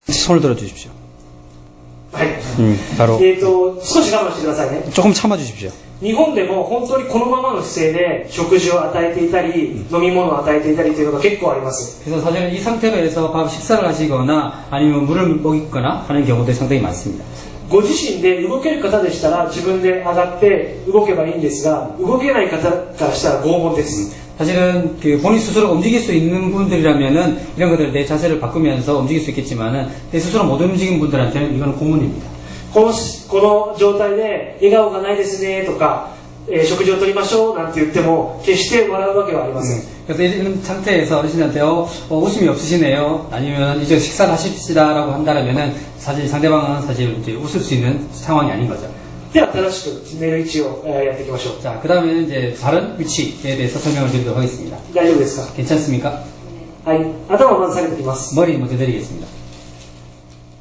손을 들어 주십시오. はい。 바로 少し我慢してくださいね。 조금 참아 주십시오. 日本でも本当にこのままの姿勢で食事を与えていたり、飲み物を与えていたりというのが結構あります。 그래서 사실은 이 상태로 해서 밥 식사를 하시거나 아니면 물을 먹이거나 하는 경우도 상당히 많습니다. ご自身で動ける方でしたら自分で上がって動けばいいんですが、動けない方からしたら拷問です。 사실은 그 본인 스스로 움직일 수 있는 분들이라면은 이런 것들 내 자세를 바꾸면서 움직일 수 있겠지만은 내 스스로 못 움직인 분들한테는 이거는 고문입니다. この状態で笑顔がないですねとか、食事をとりましょうなんて言っても決して笑うわけはありません。 그래서 이런 상태에서 어르신한테 웃음이 없으시네요. 아니면 이제 식사를 하십시다라고 한다면은 사실 상대방은 사실 이제 웃을 수 있는 상황이 아닌 거죠. では正しく寝る位置をやっていきましょう。 자, 그 다음에는 이제 바른 위치에 대해서 설명을 드리도록 하겠습니다. 大丈夫ですか？ 괜찮습니까? はい。頭をまず下げておきます。 머리 먼저 드리겠습니다.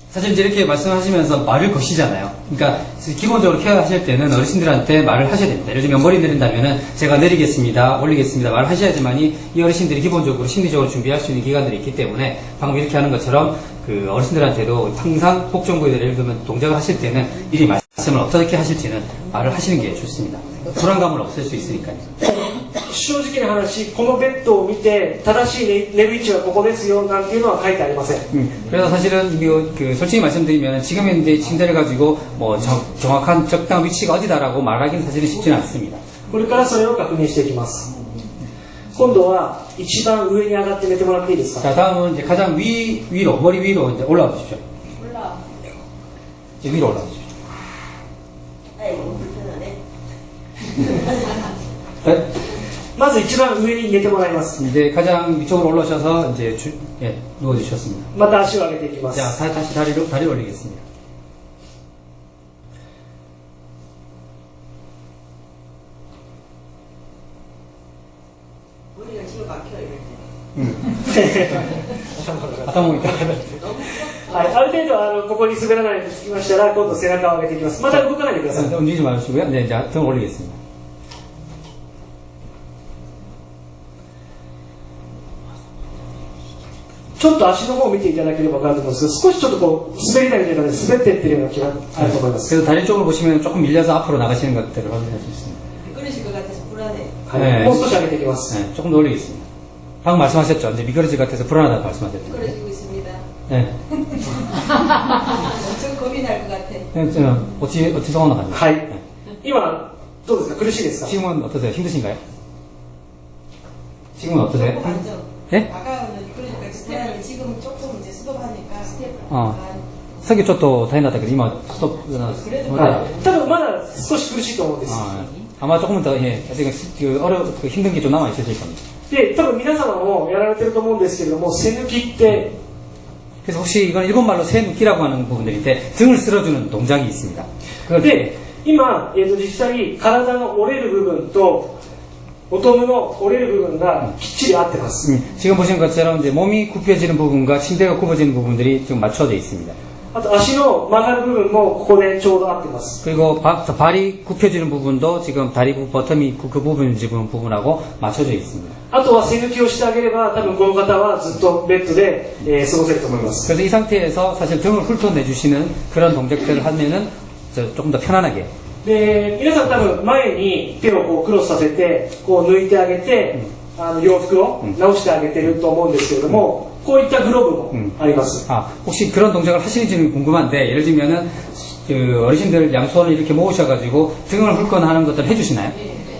사실 이제 이렇게 말씀하시면서 말을 거시잖아요. 그러니까 기본적으로 케어하실 때는 어르신들한테 말을 하셔야 됩니다. 예를 들면 머리 내린다면은 제가 내리겠습니다, 올리겠습니다 말을 하셔야지만이 이 어르신들이 기본적으로 심리적으로 준비할 수 있는 기간들이 있기 때문에 방금 이렇게 하는 것처럼 그 어르신들한테도 항상 복종부에 예를 들면 동작을 하실 때는 미리 말씀을 어떻게 하실지는 말을 하시는 게 좋습니다. 불안감을 없앨 수 있으니까요. 正直な話、このベッドを見て正しい寝る位置はここですよなんていうのは書いてありません。 그래서 사실은 그 솔직히 말씀드리면 지금 현재 침대를 가지고 뭐 정확한 적당한 위치가 어디다라고 말하기는 사실은 쉽지는 않습니다. これからそれを確認していきます。今度は一番上に上がって寝てもらっていいですか？ 자, 다음은 이제 가장 위로 머리 위로 이제 올라와 주십시오. 이제 위로 올라와 주십시오. 아이고 불편하네. 네? まず一番上に寝てもらいます。 이제 가장 위쪽으로 올라오셔서 이제 누워 주셨습니다. また足を上げていきま 자, す。 다시 다리를 올리겠습니다. 머리가 지금 막혀 이럴 때. 아까몽이 はい、ある程度ここに滑らないでつきましたら今度背中を上げていきます。また動かないでください。 움직이지 마시고요. 네, 이제 등 올리겠습니다. ちょっと足の方を見ていただければ分かると思うんですけど、少しちょっとこう滑り台みたいなので滑っていってるような気があると思います。 그래서 다리 쪽으로 보시면 조금 밀려서 앞으로 나가시는 것들을 확인할 수 있습니다. 미끄러질 것 같아서 불안해. はい、 네. もう少し上げていきます。 네, 조금 더 올리겠습니다. 방금 말씀하셨죠? 이제 미끄러질 것 같아서 불안하다고 말씀하셨죠? 미끄러지고 있습니다. 네. 엄청 겁이 날 것 같아. 네, 어찌 상황나가요? はい、 네. 今どうですか？苦しいですか？ 지금은 어떠세요? 힘드신가요? 지금은 어떠세요? 조금 안정. 네? 아까는 미끄러질 것 같아서 불안해. 지금 조금 이제 스톱하니까 스텝. 선게ちょっと大変だったけど今ストップなはい、多分まだ少し苦しいと思うんです。 아마 조금은 더 힘든 게 좀 남아 있으실 겁니다. で、多分皆様もやられてると思うんですけれども、背抜きって 그래서 혹시 이건 일본말로 새누기라고 하는 부분들인데 등을 쓸어주는 동작이 있습니다. 그걸 で、今、実際体の折れる部分とボトムの折れる部分がきっちり合ってます。 지금 보시는 것처럼 이제 몸이 굽혀지는 부분과 침대가 굽어지는 부분들이 지금 맞춰져 있습니다. あと足の曲がる部分もここでちょうど合ってます。 그리고 발이 굽혀지는 부분도 지금 다리 버텀이 그 부분 지금 부분하고 맞춰져 있습니다. あとは背抜きをしてあげれば多分この方はずっとベッドで、過ごせると思います。 그래서 이 상태에서 사실 등을 훑어내주시는 그런 동작들을 하면은 조금 더 편안하게. で、皆さん多分前に手をこうクロスさせてこう抜いてあげて、洋服を直してあげてると思うんですけれども、こういったグローブもあります。 혹시 그런 동작을 하시는지는 궁금한데 예를 들면은 그 어르신들 양손을 이렇게 모으셔가지고 등을 훑거나 하는 것들 해주시나요?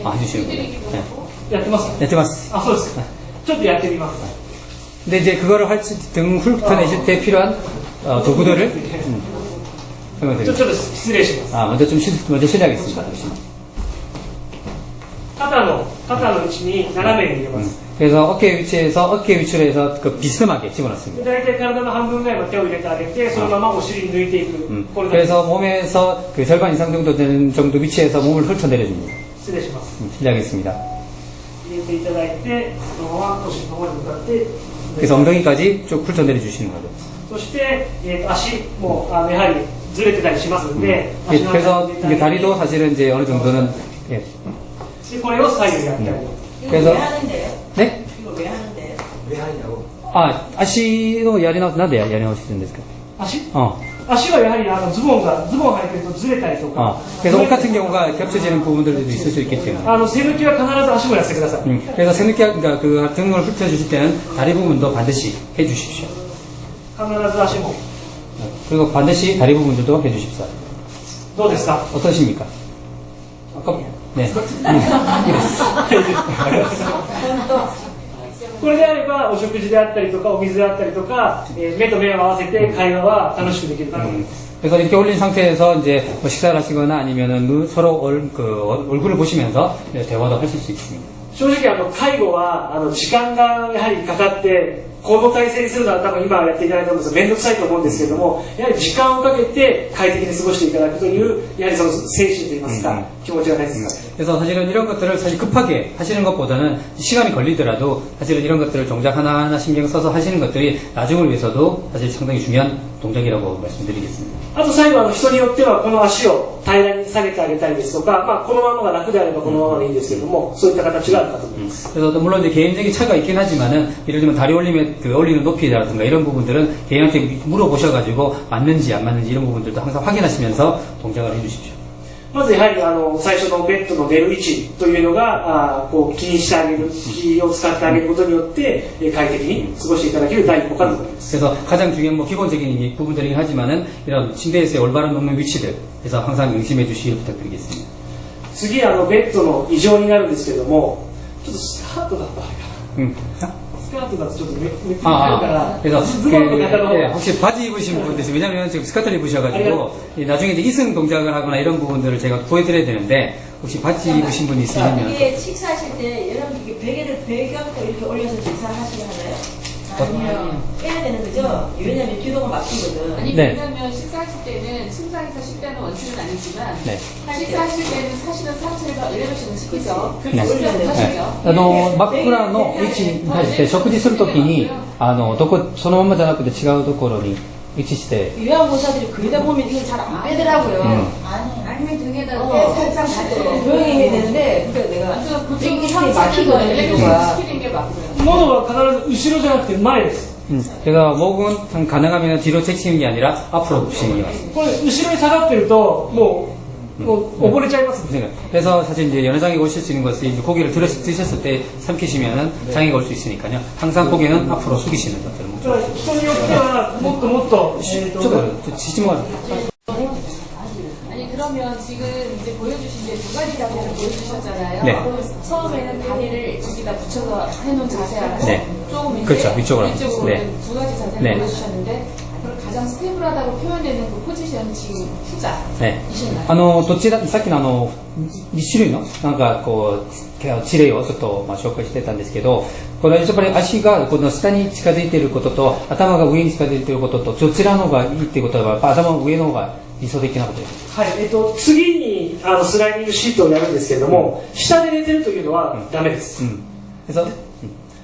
해주시는군요. 네. やってますか？ 해주ます. あ、そうですか。ちょっとやってみます。 근데 이제 그거를 등 훑어내실 때 필요한 도구들을 ちょっと失礼します。 먼저 실례하겠습니다. 肩の位置に斜めに入れます。 그래서 어깨 위치로 해서 그 비스듬하게 집어넣습니다. 大体体の半分ぐらいまで手を入れてあげて、そのままお尻に抜いていく。これだけ 그래서 몸에서 그 절반 이상 정도 되는 정도 위치에서 몸을 훑어내려줍니다. 失礼します。 실례하겠습니다. 入れていただいて、そのままお尻の方に向かって。 그래서 엉덩이까지 쭉 훑어내려주시는 거죠. そして、足もやはりずれてたりしますので、足の 그래서 間に 이게 다리도 사실은 이제 어느 정도는 예. でこれを左右やったり。 이거 왜 하는데요? 네? 이거 왜 하는데요? 왜 하냐고. 아시도やり直しなんでやり直しするんですか?足 어. 足はやはりズボン履いてるとずれたりとか 그래서 옷 같은 경우가 겹쳐지는 부분들도 있을 수 있기 때문에. 背抜きは必ず足もやってください、 그래서 새늦게 그러니까 그 등을 훑어주실 때는 다리 부분도 반드시 해주십시오. 必ず足も 그리고 반드시 다리 부분들도 해주십시오. どうですか 어떠십니까? 아까 네. これであればお食事であったりとかお水であったりとか、目と目を合わせて会話は楽しくできるかなと思います、 그래서 이렇게 올린 상태에서 이제 뭐 식사를 하시거나 아니면은 서로 얼굴을 보시면서 대화도 하실 수 있습니다. 正直介護は時間がやはりかかってこの体制にするのは多分今やっていただいたと思うんですが面倒くさいと思うんですけれどもやはり時間をかけて快適に過ごしていただくというやはりその精神といいますか、気持ちが大切です、 그래서 사실은 이런 것들을 사실 급하게 하시는 것보다는 시간이 걸리더라도 사실은 이런 것들을 정작 하나하나 신경 써서 하시는 것들이 나중을 위해서도 사실 상당히 중요한 동작이라고 말씀드리겠습니다. あと最後人によってはこの足を平らに下げてあげたりですとか、このままが楽であればこのままでいいんですけれどもそういった形があるかと思います、 그래서 물론 이제 개인적인 차가 있긴 하지만은 예를 들면 다리 올리는 높이라든가 이런 부분들은 개인한테 물어보셔가지고 맞는지 안 맞는지 이런 부분들도 항상 확인하시면서 동작을 해주십시오. まずやはり最初のベッドの寝る位置というのがこう気にしてあげる気を使ってあげることによって快適に過ごしていただける第一歩かと思います 그래서 가장 중요한 뭐 기본적인 부분들이긴 하지만은 이런 침대에서의 올바른 눕는 위치들 그래서 항상 명심해 주시길 부탁드리겠습니다. 次ベッドの異常になるんですけどもちょっとスカートだとあれかな、スカートだとちょっとめくってるから그래서 ズボンの方の方が 혹시 바지 입으신 분들 왜냐면 지금 스커트를 입으셔가지고 나중에 이제 이승 동작을 하거나 이런 부분들을 제가 보여드려야 되는데 혹시 바지 입으신 분이 있으시면 이게 식사하실 때 여러분 이게 베개를 배경도 이렇게 올려서 식사하시게 하나요? 아니면 빼야 되는 거죠? 왜냐면 기도가 막히거든. 아니 네. 왜냐면 식사하실 때는 침상에서 식사는 원칙은 아니지만 네. 식사하실 때는 사실은 상체가 엘리베이션을 시키죠. 네. 식사를 하시면 枕の位置に対して食事するときにそのままじゃなくて違うところに位置して 요양보사들이 그러다 보면 이걸 잘 안 빼더라고요. 아니면 등에다 살짝 조용히 해야 되는데 그러니까 내가 완전 보통 이게 상체는 막히거든 엘리베이션 기도가. 시키는 게 맞고요. 喉は必ず後ろじゃなくて前です 제가 목은 가능하면 뒤로 제치는 게 아니라 앞으로 붙이는 게 맞습니다. これ後ろに下がってるともう溺れちゃいますね 그래서 사실 이제 연회장에 오실 수 있는 것이 이제 고개를 드셨을 때 삼키시면은 장애가 올 수 있으니까요. 항상 고개는 앞으로 숙이시는 것들을 だから人によってはもっともっと 저도 지지마 아니 그러면 지금 이제 보여주신 게 두 가지 자세를 보여주셨잖아요. 네. 처음에는 다리를 저기다 붙여서 해놓은 자세하고 네. 조금 이제 그렇죠. 위쪽으로. 위쪽으로 네. 두 가지 자세를 네. 보여주셨는데 그럼 가장 스테이블하다고 표현되는 그 포지션 지금 후자 네. 이셨나요? どちら、さっきの2種類の、なんかこう、事例をちょっと紹介してたんですけど、このやっぱり足がこの下に近づいていることと、頭が上に近づいていることと、どちらの方がいいっていうことは、やっぱ頭の上の方が理想的なことです。はい次にスライディングシートをやるんですけれども下で寝てるというのはダメです、 그래서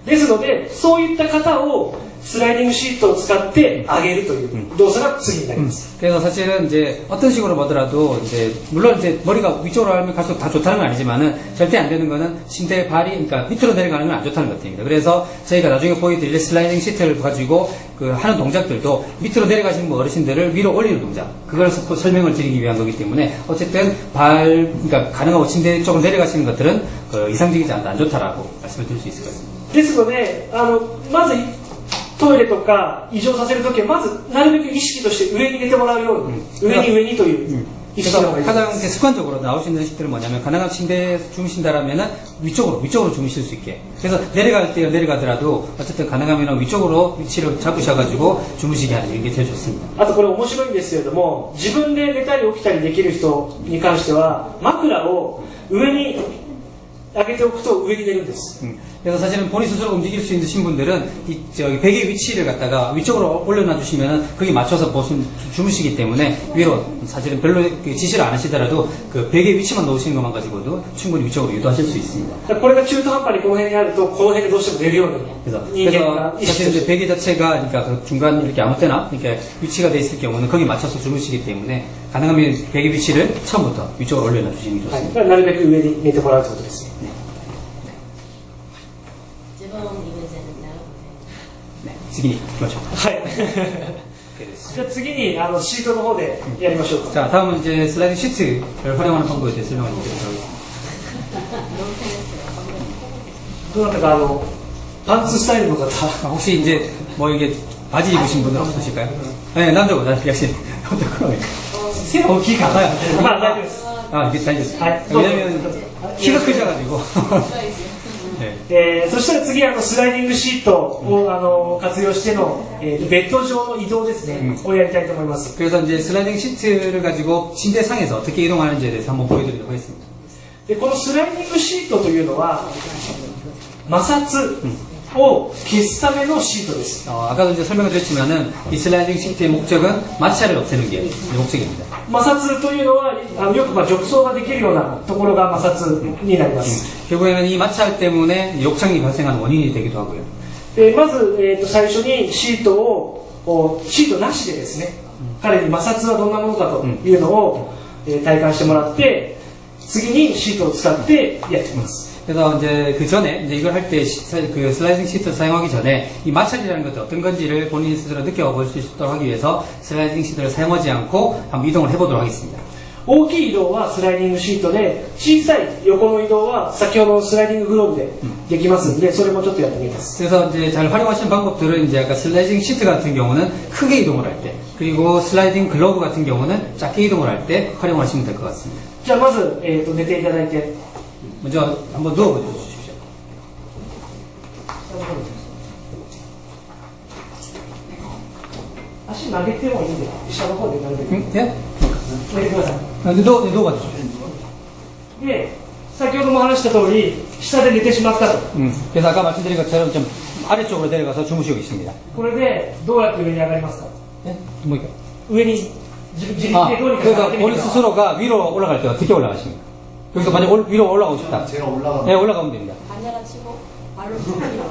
ですのでそういった方をスライディングシートを使って上げるという動作が次になります、 그래서 사실은 이제 어떤 식으로 보더라도 이제 물론 이제 머리가 위쪽으로 하면 갈수록 다 좋다는 건 아니지만은 절대 안 되는 거는 침대 발이 그러니까 밑으로 내려가는 건 안 좋다는 것입니다. 그래서 저희가 나중에 보여드릴 슬라이딩 시트를 가지고 그 하는 동작들도 밑으로 내려가시는 어르신들을 위로 올리는 동작 그걸 설명을 드리기 위한 거기 때문에 어쨌든 그러니까 가능하고 침대 쪽으로 내려가시는 것들은 이상적이지 않다 안 좋다라고 말씀을 드릴 수 있을 것 같습니다. ですのでまずトイレとか移動させるときはまずなるべく意識として上に寝てもらうように、上にという意識の方 그래서 がいい 가장 이제 습관적으로 나올 수 있는 식들은 뭐냐면 가능한 침대에 주무신다라면은 위쪽으로 주무실 수 있게. 그래서 내려갈 때 내려가더라도 어쨌든 가능하면 위쪽으로 위치를 잡으셔가지고 주무시게 하는 게 제일 좋습니다. あとこれ面白いんですけれども自分で寝たり起きたりできる人に関しては枕を上に上げておくと上に寝るんです 그래서 사실은 본인 스스로 움직일 수 있는 분들은 저기 베개 위치를 갖다가 위쪽으로 올려놔 주시면은 거기 맞춰서 주무시기 때문에 위로 사실은 별로 지시를 안 하시더라도 그 베개 위치만 놓으시는 것만 가지고도 충분히 위쪽으로 유도하실 수 있습니다. これが中途半端にこの辺にあるとこの辺でどうしても寝るように 그래서 사실 이제 베개 자체가 그러니까 그 중간 이렇게 아무 때나 이렇게 위치가 돼 있을 경우는 거기 맞춰서 주무시기 때문에 가능하면 베개 위치를 처음부터 위쪽으로 올려놔 주시는 게 は 좋습니다. い、なるべく上に寝てもらうということですね 지금 이거는 나가보세요. 네, 지금 그렇죠. はい OK です。じゃあ次にシートの方でやりましょうか。 자, 다음은 이제 슬라이드 시트를 활용하는 방법에 대해 설명을 드리도록 하겠습니다. どなたかパンツスタイルの方 혹시 이제 뭐 이게 바지 입으신 분들 없으실까요? 네, 남자보다 역시 새大きいから まあ大丈夫です。 아, 이게 다행이었어요. 아, 왜냐면 키가 크셔가지고. 네. そしたら次スライディングシートを活用しての、ベッド上の移動ですね、をやりたいと思います。 그래서 이제 슬라이딩 시트를 가지고 침대 상에서 어떻게 이동하는지에 대해서 한번 보여드리도록 하겠습니다. でこのスライディングシートというのは摩擦を消すためのシートです。 아까도 이제 설명을 드렸지만은 이 슬라이딩 시트의 목적은 마찰을 없애는 게 목적입니다. 摩擦というのはよく褥瘡ができるようなところが摩擦になります。 결국에는 이 마찰 때문에 욕창이 발생하는 원인이 되기도 하고요. でまず、最初にシートなしでですね、彼に摩擦はどんなものかというのを、体感してもらって、次にシートを使ってやっています。 그래서 이제 그 전에 이제 이걸 할 때 그 슬라이딩 시트를 사용하기 전에 이 마찰이라는 것이 어떤 건지를 본인 스스로 느껴볼 수 있도록 하기 위해서 슬라이딩 시트를 사용하지 않고 한번 이동을 해보도록 하겠습니다. 大きい移動はスライディングシートで、小さい横の移動は先ほどのスライディンググローブでできますので、それもちょっとやってみます。 그래서 이제 잘 활용하시는 방법들은 이제 아까 슬라이딩 시트 같은 경우는 크게 이동을 할 때, 그리고 슬라이딩 글러브 같은 경우는 작게 이동을 할 때 활용하시면 될 것 같습니다. じゃあまず、寝ていただいて、 먼저 한번 누워보셔 주십시오. 足曲げてもいいんで、下の方でなるべく 예? 寝てくださ 누워봐 주십시오. い。で、先ほども話した通り、下で寝てしまったと。 그래서 아까 말씀드린 것처럼 좀 아래쪽으로 내려가서 주무시고 계십니다. これでどうやって上に上がりますか？ 예? 뭐니까? 上に自力 아, でどうにか 그러니까 上がってみ 본인 てください。 스스로가 위로 올라갈 때 어떻게 올라가십니까? 여기서 만약 위로 올라가고 싶다. 제가 올라가면 네, 올라가면 됩니다. 반야가 치고 발로 탁 밀어.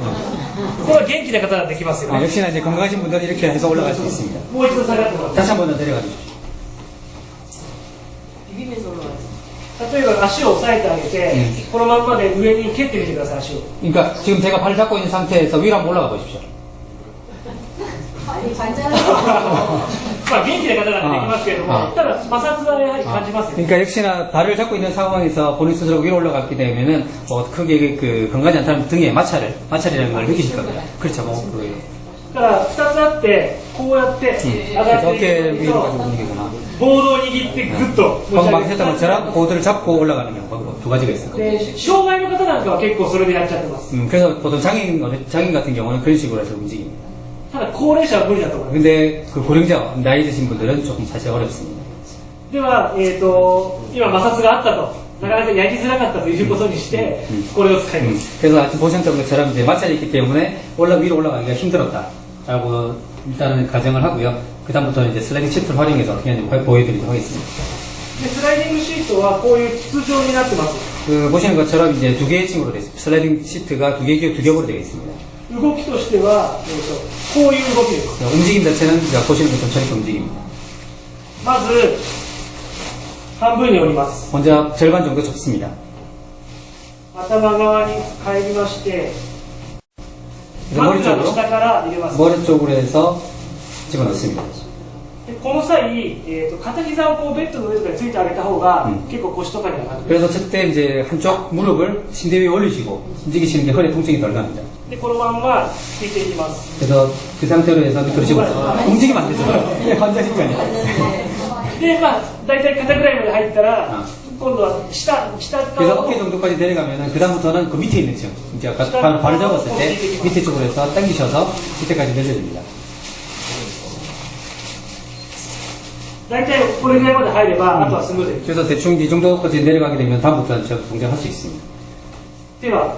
これは元気な方はできますよ 아, ね。 역시나 이제 건강하신 분들은 이렇게 해서 올라갈 수 있습니다. もう一度下がってもらって。 다시 한 번 더 내려가 주십시오. 비비면서 올라가요. 例えば足を押さえてあげて、このまんまで上に蹴ってみてください、足を。 그러니까 지금 제가 발을 잡고 있는 상태에서 위로 한번 올라가 보십시오. 아니 반자는 まあ元気な方なんでできますけれども、ただ摩擦はやはり感じますよね。 그러니까 역시나 발을 잡고 있는 상황에서 본인 스스로 위로 올라갔기 되면은 크게 그 건강하지 않다는 등의 마찰이라는 걸 느끼실 겁니다. 그렇죠, 뭐. だから2つあって、こうやって上が 그래서 って 어깨 いく 위로 と、 가지고 움직이거나 ボードを握ってグッと持ち 방금 上 했던 げ 것처럼 보드를 잡고 올라가는 경우가 두 가지가 있어요. で障害の方なんかは結構それでやっちゃってます。 그래서 보통 장인 같은 경우는 그런 식으로 해서 움직입니다. ただ高齢者は無理だと思います。 근데 그 고령자, 나이 드신 분들은 조금 사실 어렵습니다. では、今摩擦があったと、なかなかやりづらかったということにして、これを使います。 그래서 아까 보셨던 것처럼 이제 마찰이 있기 때문에 위로 올라가기가 힘들었다라고 일단은 가정을 하고요. 그 다음부터는 이제 슬라이딩 시트를 활용해서 어떻게 하는지 보여드리도록 하겠습니다. でスライディングシートはこういう筒状になってます。 그 보시는 것처럼 이제 두 개의 층으로 되어 있습니다. 슬라이딩 시트가 두 겹으로 되어 있습니다. 動きとしては、こういう動きです。 움직임 자체는 이제 보시는 것처럼 저렇게 움직입니다. まず半分に折ります。 먼저 절반 정도 접습니다. 頭側に帰りまして、 그래서 머리 枕の 쪽으로 下から入れます。 머리 쪽으로 해서 집어넣습니다. でこの際、片膝をこうベッドの上とかについてあげた方が、結構腰とかにはなる。 그래서 저때 이제 한쪽 무릎을 침대 위에 올리시고 움직이시는 게 허리 통증이 덜 납니다. でこのまんま引いていきます。 그래서 그 상태로 해서 밑으로 집어넣어요. 움직이면 안 되죠. 환자신 게 아니라. でまあ大体肩ぐらいまで入ったら、今度は下 그래서 側を 어깨 정도까지 내려가면 그 다음부터는 그 밑에 있는 층, 이제 아까 발을 잡았을 때 밑에 쪽으로 해서 당기셔서 밑에까지 내려줍니다. 大体これぐらいまで入れば、あとはスムーズに。 그래서 대충 이 정도까지 내려가게 되면 다음부터는 제가 동작할 수 있습니다. では、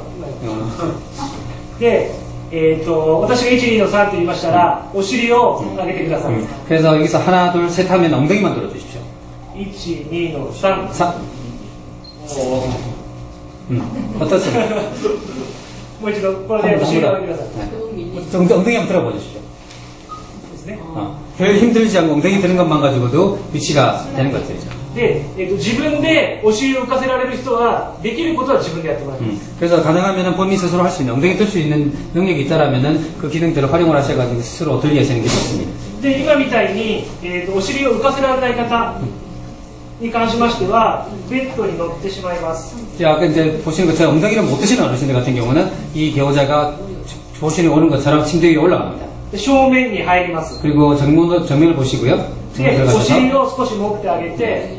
で、私が1、2の3と言いましたら、お尻を上げてください。 그래서 여기서 하나, 둘, 셋 하면 엉덩이만 들어주십시오. 1、2の3。 3. 어떻습니까? もう一度、これでお尻を上げてください。 네. 엉덩이 한번 들어보십시오. ですね。 별 힘들지 않고 엉덩이 드는 것만 가지고도 위치가 되는 것 같아요. で、自分でお尻を浮かせられる人は、できることは自分でやってもらいます。 그래서 가능하면 본인 스스로 할 수 있는 엉덩이 들 수 있는 능력이 있다라면은 그 기능들을 활용을 하셔가지고 스스로 들게 하시는 게 좋습니다. で、今みたいに、お尻を浮かせられない方に関しましては、ベッドに乗ってしまいます。 아까 이제 보시는 것처럼 엉덩이를 못 드시는 어르신들 같은 경우는 이 배우자가 조신이 오는 것처럼 침대 위에 올라갑니다. で正面に入ります。 그리고 정면을 보시고요. で、 정면 お尻 들어가셔서 を少し持ってあげて、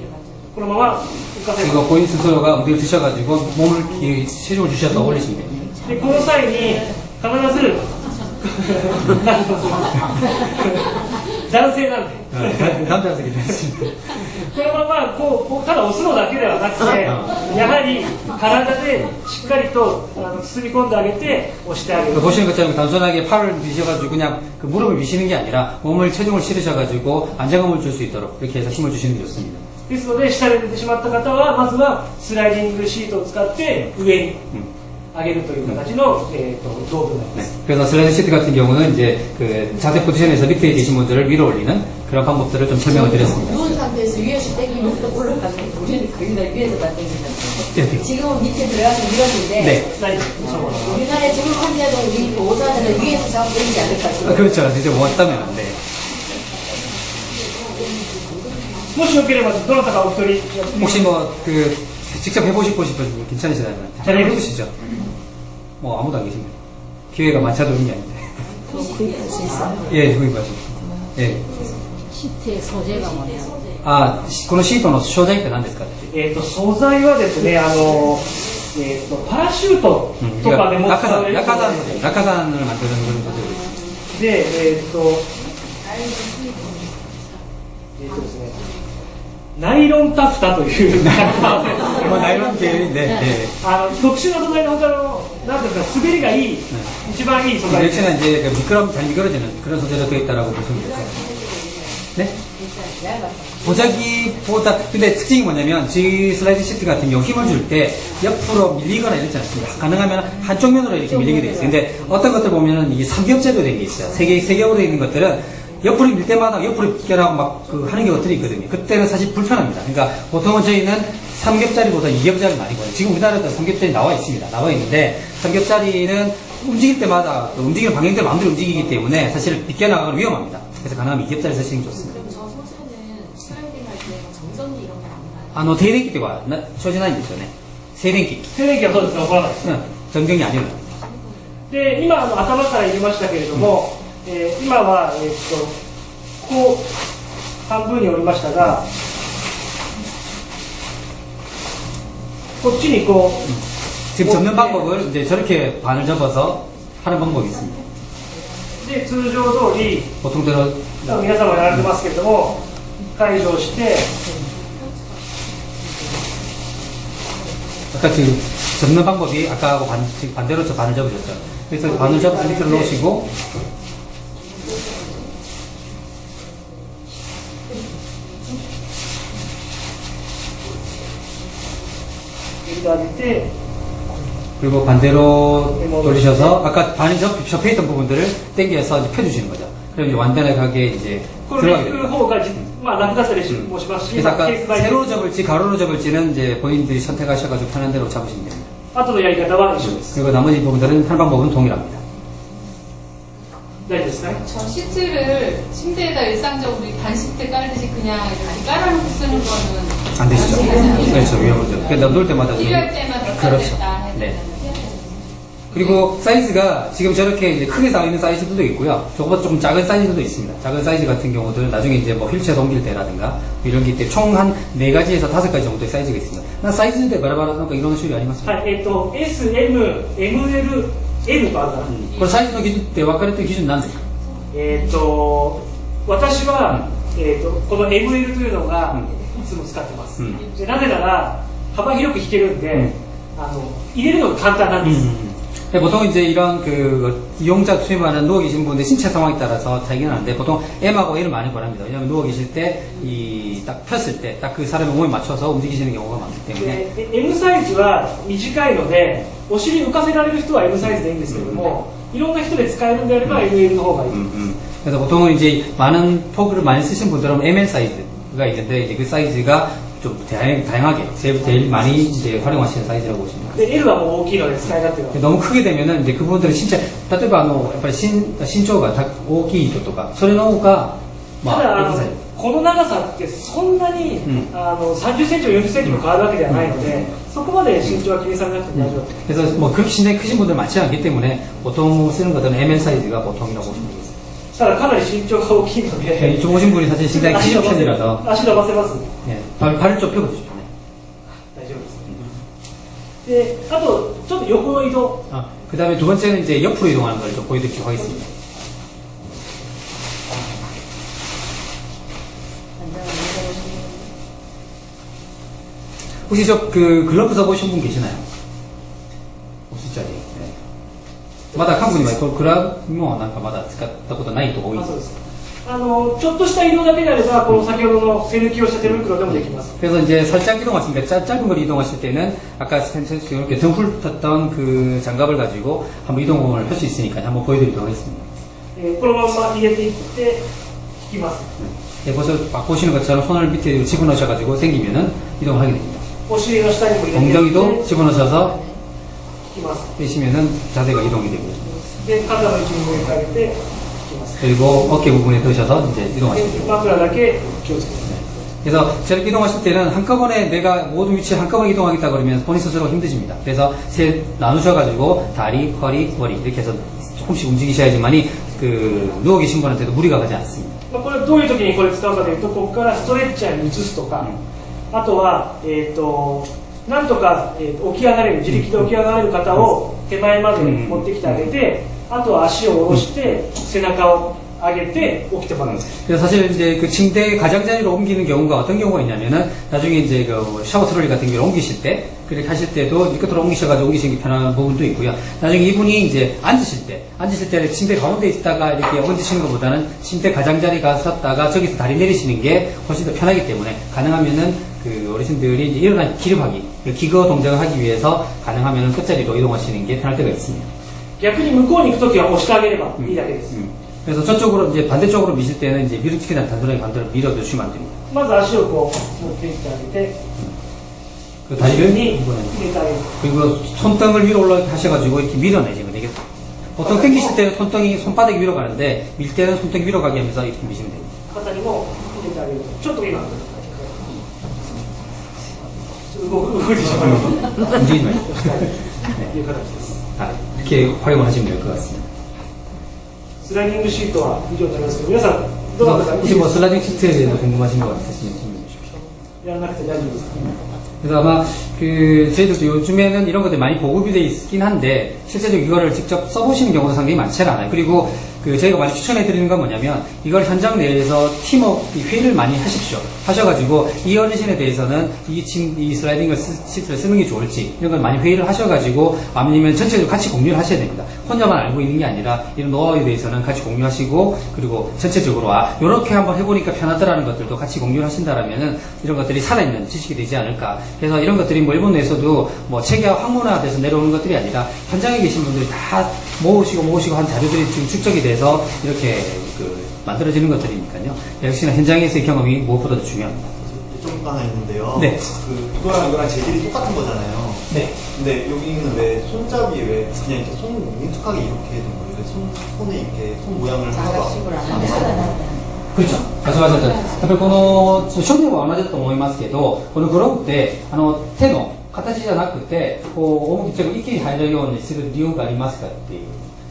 このまま浮かせま 그리고 본인 스스로가 엉덩이를 드셔가지고 몸을 이렇게 체중을 주셔서 올리시면 됩니다. す。で、この際に、必ず、男性なんで。 남자들이 됐습니다. このままこうただ押すのだけではなくて、やはり体でしっかりと包み込んであげて押してあげる。 보시는 것처럼 단순하게 팔을 미셔가지고 그냥 그 무릎을 미시는 게 아니라 몸을 체중을 실으셔가지고 안정감을 줄 수 있도록 이렇게 해서 힘을 주시는 게 좋습니다. ですので、下で出てしまった方は、まずはスライディングシートを使って上に上げるという形の、道具になりま 네. す。 그래서 슬라이드 시트 같은 경우는 이제 그 자세 포지션에서 밑에 계신 분들을 위로 올리는 그런 방법들을 좀 설명을 드렸습니다. 누운 상태에서 위에서 당기면 또 올라가는 우리는 거기다 위에서만 당기면 네. 지금은 밑에 들어가서 밀었는데 네. スライディングそう 우리나라의 중국 환자도 우리 보호자들은 위에서 잡고 되지 않을까 싶어요. 그렇죠. 이제 왔다면 네. もしよければ、どなたかお一人やってみ 혹시 뭐 그 직접 해보시고 싶으신 분 괜찮으시다면 잘 해보시죠. 뭐 아무도 안 계십니다. 기회가 많지 않은 게 아닌데. 구입할 수 있어요. 예, 구입하죠. 예. 시트의 소재가 뭐예요? 아, このシートの商材って何ですか？素材はですね、パラシュートとかでも使われる 낙하산을 만드는 그런 소재들이 で、ですね、ナイロンタフタという 뭐 나이론 계열인데 네. 特殊な素材の他のなんていうか滑りがいい、一番いい素材 역시나 이제 잘 미끄러지는 그런 소재로 되어 있다라고 보시면 될것 같아요. 네? 보자기보다 근데 특징이 뭐냐면 G 슬라이드 시트 같은 경우 힘을 줄 때 옆으로 밀리거나 이러지 않습니다. 가능하면 한쪽 면으로 이렇게 밀리게 되어 있어요. 근데 어떤 것들 보면은 이게 삼겹살로 된 게 있어요. 세 겹으로 되어 있는 것들은 옆으로 밀 때마다 옆으로 비껴나고 막 하는 경우들이 있거든요. 그때는 사실 불편합니다. 그러니까 보통은 저희는 삼겹살이보다 2겹짜리 많이 거예요. 지금 우리나라에도 삼겹살이 나와 있습니다. 나와 있는데 삼겹살이는 움직일 때마다 움직이는 방향대로 마음대로 움직이기 때문에 사실 비껴나가면 위험합니다. 그래서 가능하면 2겹짜리 쓰시는 게 좋습니다. 그럼 저 소재는 슬라이딩 할 때 정전기 이런 거 안 나요? 停電機とか生じないんですよね。静電気。静電気はそうですね、起こらないです。전경이 아니에요. で、今頭から言いましたけれども、今は、こう半分に折りましたが、こっちにこう、 지금 접는 방법을 이제 저렇게 반을 접어서 하는 방법이 있습니다. で通常通り 보통대로 皆様やられてますけれども、解除して、 아까 그 접는 방법이 아까하고 반대로 저 반을 접으셨죠. 그래서 반을 접어서 밑으로 놓으시고 그리고 반대로 돌리셔서 아까 반이 접혀 있던 부분들을 당겨서 이제 펴주시는 거죠. 그럼 이제 완전하게 이제 これで 들어가게 引く 됩니다. 方がまあ楽だったりもしますし、 그래서 아까 ケースバイケース 세로로 접을지 가로로 접을지는 이제 본인들이 선택하셔가지고 편한 대로 잡으시면 됩니다. 後のやり方は一緒です。 그리고 나머지 부분들은 하는 방법은 동일합니다. 大丈夫ですね。 저 시트를 침대에다 일상적으로 반시트 깔듯이 그냥 다리 깔아놓고 쓰는 거는 안 되시죠? 그렇죠. 위험하죠. 그러니까 누울 때마다 좀- 필요할 때만 그렇죠. 됐다 해야 네. 되잖아요. 그리고 사이즈가 지금 저렇게 이제 크게 나와 있는 사이즈들도 있고요. 저거보다 조금 작은 사이즈도 있습니다. 작은 사이즈 같은 경우들 나중에 이제 뭐 휠체어 옮길 때라든가 이런 게 총 한 4가지에서 5가지 정도의 사이즈가 있습니다. 나 사이즈でバラバラなんかいろんな種類ありますよ。はい、S、M、ML、L とあるかな。これサイズの基準って分かれてる基準なんですか？私は、この ML というのがいつも使ってます。でなぜなら幅広く引けるんで、入れるのが簡単なんです。 보통 이제 이런 그 이용자 수임하는 누워 계신 분들 신체 상황에 따라서 차이가 나는데 보통 M하고 L을 많이 권합니다. 왜냐하면 누워 계실 때 이 딱 폈을 때 딱 그 사람의 몸에 맞춰서 움직이시는 경우가 많기 때문에 で M サイズは短いのでお尻浮かせられる人は M サイズでいいんですけども、いろんな人で使えるんであれば ML の方がいい。 그래서 보통은 이제 많은 포그를 많이 쓰신 분들은 ML 사이즈가 있는데 이제 그 사이즈가 좀 다양하게 제일 많이 이제 활용하시는 사이즈라고 보시면 됩니다. で L はもう大きいので使い勝手が。 너무 크게 되면은 이제 그분들은 신체, 例えば身長が大きい人とか、それの方がまただごめんなさいこの長さってそんなに、30センチも40センチも変わるわけではないので、そこまで身長は気にされなくても大丈夫です。 그래서 뭐 그렇게 신장이 크신 분들 많지 않기 때문에 보통 쓰는 것들은 ML 사이즈가 보통이라고 보시면 되겠습니다. ただかなり身長が大きいので、 좀 오신 분이 사실 신장이 크신 편이라서 足伸ばせます。 예, 발을 좀 펴보십시오. 네. 大丈夫です。で、あとちょっと横の移動。 그 다음에 두 번째는 이제 옆으로 이동하는 걸 좀 보여드리도록 하겠습니다. 혹시 저 그 글러브 써보신 분 계시나요? 없을자리. 네. まだ韓国にはグラブもなんかまだ使ったことない人多いあ、そうです。ちょっとした移動だけであれば、この先ほどの背抜きをした手袋でもできます。 그래서 이제 살짝 이동하시니까 짧은 거리 이동하실 때는 아까 이렇게 등풀 탔던 그 장갑을 가지고 한번 이동을 할 수 있으니까 한번 보여드리도록 하겠습니다. このまま入れていって引きます。 네, 벌써 막 보시는 것처럼 손을 밑에 집어넣으셔가지고 당기면은 이동을 하게 됩니다. お尻の下にも入れてい 엉덩이도 って 집어넣으셔서 引きます。 빼시면은 자세가 이동이 되고요. で、肩の位置に向けてあげて引きます。 그리고 어깨 부분에 넣으셔서 이제 이동하시면 됩니다. 枕だけ気をつけてください。 그래서 저렇게 이동하실 때는 한꺼번에 내가 모든 위치에 한꺼번에 이동하겠다 그러면 본인 스스로 힘드십니다. 그래서 세 나누셔가지고 다리, 허리, 머리 이렇게 해서 조금씩 움직이셔야지만이 그 누워 계신 분한테도 무리가 가지 않습니다. これどういう時にこれ使うかというと、ここからストレッチャーに移すとか、あとは、なんとか、起き上がれる、自力で起き上がれる方を手前まで持ってきてあげて、あとは足を下ろして背中を上げて起きてもらうんです。 그래서 사실 이제 그 침대 가장자리로 옮기는 경우가 어떤 경우가 있냐면은 나중에 이제 그 샤워 트롤리 같은 경우를 옮기실 때 그렇게 하실 때도 끝으로 옮기셔가지고 옮기시는 게 편한 부분도 있고요. 나중에 이분이 이제 앉으실 때 침대 가운데 있다가 이렇게 얹으시는 것보다는 침대 가장자리 가셨다가 저기서 다리 내리시는 게 훨씬 더 편하기 때문에 가능하면은 그 어르신들이 이제 일어나 기립하기, 기거 동작을 하기 위해서 가능하면은 끝자리로 이동하시는 게 편할 때가 있습니다. 逆に向こうに行く時は押してあげればいいだけです。 그래서 저쪽으로 이제 반대쪽으로 미실 때는 이제 밀어치기나 단순하게 반대로 밀어주시면 안 됩니다. まず足をこう持っていってあげて、 그 다리를 に 이번에는 入れてあげる。 그리고 손등을 위로 올라가셔가지고 이렇게 밀어내시면 되겠다. 보통 당기실 때는 손바닥이 위로 가는데 밀 때는 손등이 위로 가게 하면서 이렇게 미시면 됩니다. 肩にも入れてあげる。ちょっと今動いてしまいます。 움직이지 마시고. という形です。 이렇게 활용을 하시면 될 것 같습니다. スライディングシートは以上になりますけど、皆さんどうだったか 혹시 뭐 슬라이딩 시트에 대해서 궁금하신 거 있으시면 질문해 주십시오. やらなくて大丈夫ですか？ 그래서 아마 그 저희들도 요즘에는 이런 것들이 많이 보급이 돼 있긴 한데 실제적으로 이거를 직접 써보시는 경우도 상당히 많지가 않아요. 그리고 그 저희가 많이 추천해 드리는 건 뭐냐면 이걸 현장 내에서 팀업 회의를 많이 하십시오. 하셔가지고 이 어르신에 대해서는 이 슬라이딩 시트를 쓰는 게 좋을지 이런 걸 많이 회의를 하셔가지고 아니면 전체적으로 같이 공유를 하셔야 됩니다. 혼자만 알고 있는 게 아니라 이런 노하우에 대해서는 같이 공유하시고 그리고 전체적으로 이렇게 한번 해보니까 편하더라는 것들도 같이 공유를 하신다라면은 이런 것들이 살아있는 지식이 되지 않을까. 그래서 이런 것들이 뭐 일본 내에서도 뭐 책이야 학문화돼서 내려오는 것들이 아니라 현장에 계신 분들이 다 모으시고 한 자료들이 지금 축적이 돼서 이렇게 그 만들어지는 것들이니까요. 역시나 현장에서의 경험이 무엇보다도 중요합니다. 좀 하나 있는데요. 네. 그 이거랑 재질이 똑같은 거잖아요. 네. 근데 여기는 왜 손잡이에 왜 그냥 이렇게 손 뭉툭하게 이렇게 된 거예요? 왜 손에 이렇게 손 모양을 하나가 그렇죠. 말씀하셨던. やっぱりこの書では同じだと思いますけど、このグローブって手の形じゃなくて、こう重く一気に入るようにする理由がありますかっていう。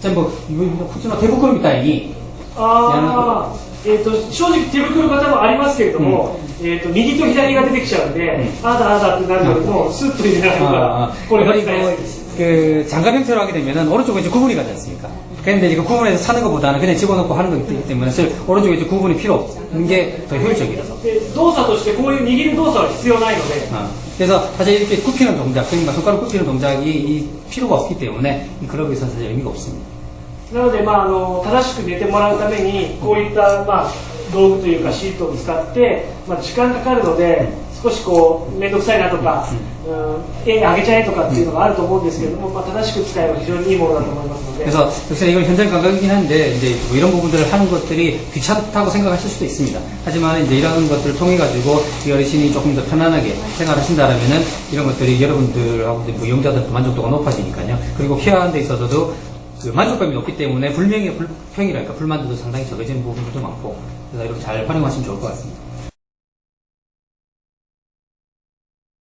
全部普通の手袋みたいに。正直手袋型もありますけれども、右と左が出てきちゃうんで、あだってなるよりもスッと入れられるからこれが使いやすいです。 그 장갑 형태로 하게 되면은 오른쪽에 이제 구분이 가지 않습니까? 그런데 이거 구분해서 사는 것보다는 그냥 집어넣고 하는 거기 때문에 사실 오른쪽에 이제 구분이 필요 없는 게 더 효율적이라서. 動作としてこういう握る動作は必要ないので。 그래서 사실 이렇게 굽히는 동작, 그러니까 손가락 굽히는 동작이 필요가 없기 때문에 이 글러브에서는 사실 의미가 없습니다. なので正しく寝てもらうためにこういった道具というかシートを使って時間かかるので少しこう面倒くさいなとか、上げちゃえとかっていうのがあると思うんですけれども、正しく使えば非常にいいものだと思いますので。 그래서 역시 이건 현장 감각이긴 한데 이제 뭐 이런 부분들을 하는 것들이 귀찮다고 생각하실 수도 있습니다. 하지만 이제 이런 것들을 통해 가지고 이 어르신이 조금 더 편안하게 생활하신다라면은 이런 것들이 여러분들하고 뭐 이용자들도 만족도가 높아지니까요. 그리고 케어하는 데 있어서도 그 만족감이 높기 때문에 불명예 불평이랄까 불만도 상당히 적어지는 부분도 많고 그래서 이렇게 잘 활용하시면 좋을 것 같습니다.